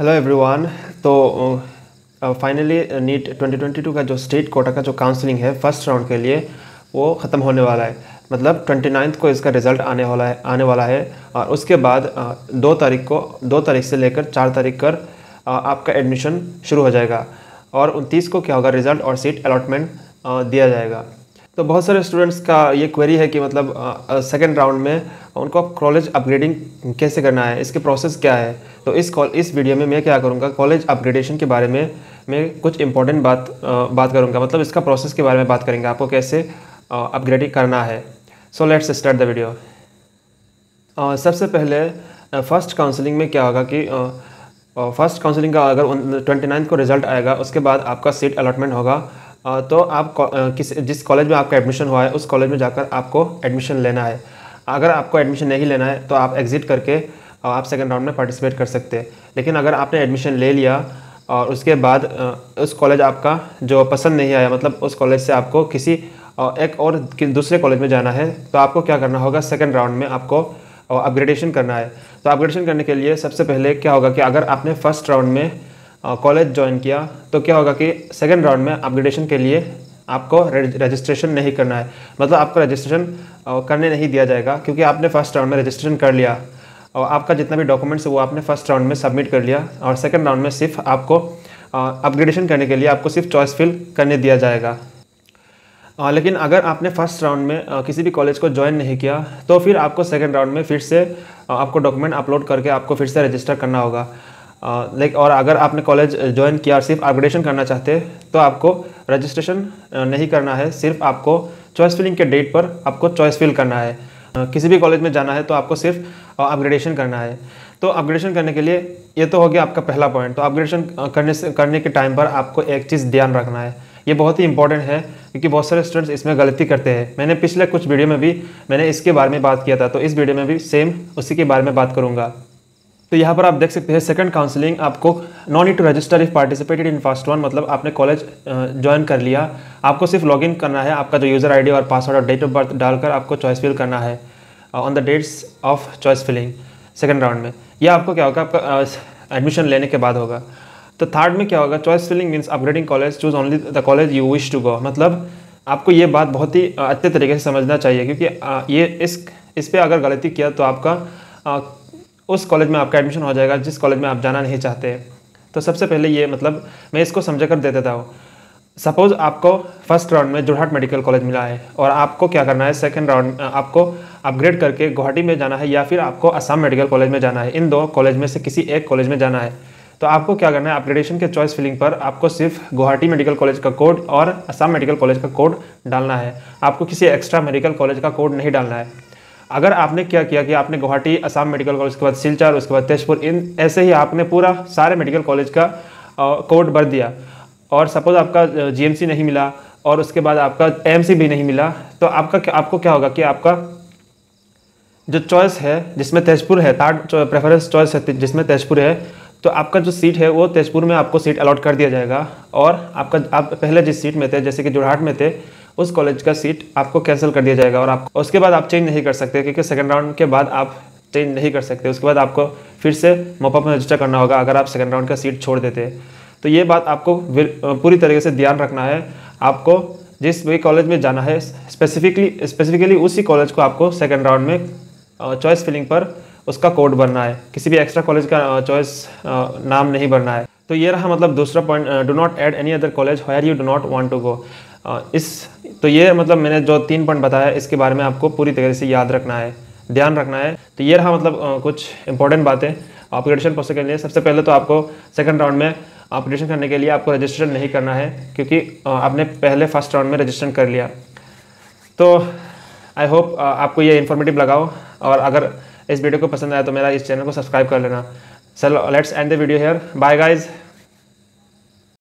Hello everyone. तो finally NEET 2022 का जो स्टेट कोटा का जो काउंसलिंग है फर्स्ट राउंड के लिए वो ख़त्म होने वाला है। मतलब 29 को इसका रिज़ल्ट आने वाला है और उसके बाद 2 तारीख से लेकर 4 तारीख कर आपका एडमिशन शुरू हो जाएगा और 29 को क्या होगा, रिज़ल्ट और सीट अलॉटमेंट दिया जाएगा। तो बहुत सारे स्टूडेंट्स का ये क्वेरी है कि मतलब सेकेंड राउंड में उनको कॉलेज अपग्रेडिंग कैसे करना है, इसके प्रोसेस क्या है। तो इस वीडियो में मैं क्या करूँगा, कॉलेज अपग्रेडेशन के बारे में मैं कुछ इंपॉर्टेंट बात करूँगा। मतलब इसका प्रोसेस के बारे में बात करेंगे, आपको कैसे अपग्रेडिंग करना है। So let's start the video. सबसे पहले फर्स्ट काउंसलिंग में क्या होगा कि फर्स्ट काउंसलिंग का अगर 29 को रिज़ल्ट आएगा, उसके बाद आपका सीट अलॉटमेंट होगा। तो आप जिस कॉलेज में आपका एडमिशन हुआ है उस कॉलेज में जाकर आपको एडमिशन लेना है। अगर आपको एडमिशन नहीं लेना है तो आप एग्ज़िट करके आप सेकंड राउंड में पार्टिसिपेट कर सकते हैं। लेकिन अगर आपने एडमिशन ले लिया और उसके बाद उस कॉलेज आपका जो पसंद नहीं आया, मतलब उस कॉलेज से आपको किसी एक और दूसरे कॉलेज में जाना है, तो आपको क्या करना होगा, सेकेंड राउंड में आपको अपग्रेडेशन करना है। तो अपग्रेडेशन करने के लिए सबसे पहले क्या होगा कि अगर आपने फर्स्ट राउंड में कॉलेज ज्वाइन किया तो क्या होगा कि सेकेंड राउंड में अपग्रेडेशन के लिए आपको रजिस्ट्रेशन नहीं करना है। मतलब आपको रजिस्ट्रेशन करने नहीं दिया जाएगा, क्योंकि आपने फर्स्ट राउंड में रजिस्ट्रेशन कर लिया और आपका जितना भी डॉक्यूमेंट्स है वो आपने फर्स्ट राउंड में सबमिट कर लिया। और सेकेंड राउंड में सिर्फ आपको अपग्रेडेशन करने के लिए आपको सिर्फ चॉइस फिल करने दिया जाएगा। लेकिन अगर आपने फर्स्ट राउंड में किसी भी कॉलेज को ज्वाइन नहीं किया तो फिर आपको सेकेंड राउंड में फिर से आपको डॉक्यूमेंट अपलोड करके आपको फिर से रजिस्टर करना होगा। और अगर आपने कॉलेज ज्वाइन किया और सिर्फ अपग्रेडेशन करना चाहते हैं तो आपको रजिस्ट्रेशन नहीं करना है, सिर्फ आपको चॉइस फिलिंग के डेट पर आपको चॉइस फिल करना है। किसी भी कॉलेज में जाना है तो आपको सिर्फ अपग्रेडेशन करना है। तो अपग्रेडेशन करने के लिए ये तो हो गया आपका पहला पॉइंट। तो अपग्रेडेशन करने के टाइम पर आपको एक चीज़ ध्यान रखना है, ये बहुत ही इंपॉर्टेंट है, क्योंकि बहुत सारे स्टूडेंट्स इसमें गलती करते हैं। मैंने पिछले कुछ वीडियो में भी मैंने इसके बारे में बात किया था, तो इस वीडियो में भी सेम उसी के बारे में बात करूँगा। तो यहाँ पर आप देख सकते हैं सेकंड काउंसलिंग, आपको no need to register if participated in first one. मतलब आपने कॉलेज ज्वाइन कर लिया, आपको सिर्फ लॉगिन करना है, आपका जो यूज़र आईडी और पासवर्ड और डेट ऑफ बर्थ डालकर आपको चॉइस फिल करना है on the dates of choice filling second round में। यह आपको क्या होगा, आपका एडमिशन लेने के बाद होगा। तो थर्ड में क्या होगा, choice filling means upgrading college, choose only the college you wish to go. मतलब आपको ये बात बहुत ही अच्छे तरीके से समझना चाहिए, क्योंकि ये इस पर अगर गलती किया तो आपका उस कॉलेज में आपका एडमिशन हो जाएगा जिस कॉलेज में आप जाना नहीं चाहते। तो सबसे पहले ये मतलब मैं इसको समझा कर दे देता हूँ। सपोज़ आपको फर्स्ट राउंड में जोरहाट मेडिकल कॉलेज मिला है और आपको क्या करना है, सेकंड राउंड आपको अपग्रेड करके गुवाहाटी में जाना है या फिर आपको असम मेडिकल कॉलेज में जाना है। इन दो कॉलेज में से किसी एक कॉलेज में जाना है। तो आपको क्या करना है, अपग्रेडेशन के चॉइस फिलिंग पर आपको सिर्फ गुवाहाटी मेडिकल कॉलेज का कोड और असम मेडिकल कॉलेज का कोड डालना है। आपको किसी एक्स्ट्रा मेडिकल कॉलेज का कोड नहीं डालना है। अगर आपने क्या किया कि आपने गुवाहाटी, असम मेडिकल कॉलेज, उसके बाद सिलचर, उसके बाद तेजपुर, इन ऐसे ही आपने पूरा सारे मेडिकल कॉलेज का कोड भर दिया और सपोज आपका जीएमसी नहीं मिला और उसके बाद आपका एएमसी भी नहीं मिला, तो आपको क्या होगा कि आपका जो चॉइस है जिसमें तेजपुर है, थर्ड प्रेफरेंस चॉइस है जिसमें तेजपुर है, तो आपका जो सीट है वो तेजपुर में आपको सीट अलॉट कर दिया जाएगा। और आप पहले जिस सीट में थे, जैसे कि जोरहाट में थे, उस कॉलेज का सीट आपको कैंसिल कर दिया जाएगा और आपको उसके बाद आप चेंज नहीं कर सकते, क्योंकि सेकंड राउंड के बाद आप चेंज नहीं कर सकते। उसके बाद आपको फिर से मॉपअप में रजिस्टर करना होगा अगर आप सेकंड राउंड का सीट छोड़ देते। तो ये बात आपको पूरी तरीके से ध्यान रखना है। आपको जिस भी कॉलेज में जाना है स्पेसिफिकली उसी कॉलेज को आपको सेकेंड राउंड में चॉइस फिलिंग पर उसका कोड भरना है, किसी भी एक्स्ट्रा कॉलेज का चॉइस नाम नहीं भरना है। तो ये रहा मतलब दूसरा point, do not add any other college where you do not want to go. तो ये मतलब मैंने जो 3 पॉइंट बताया इसके बारे में आपको पूरी तरीके से याद रखना है, ध्यान रखना है। तो ये रहा मतलब कुछ इंपॉर्टेंट बातें अपग्रेडेशन प्रोसेस के लिए। सबसे पहले तो आपको सेकंड राउंड में अपग्रेडेशन करने के लिए आपको रजिस्ट्रेशन नहीं करना है, क्योंकि आपने पहले फर्स्ट राउंड में रजिस्ट्रेशन कर लिया। तो आई होप आपको ये इन्फॉर्मेटिव लगाओ, और अगर इस वीडियो को पसंद आया तो मेरा इस चैनल को सब्सक्राइब कर लेना। चलो let's end the video here, bye guys.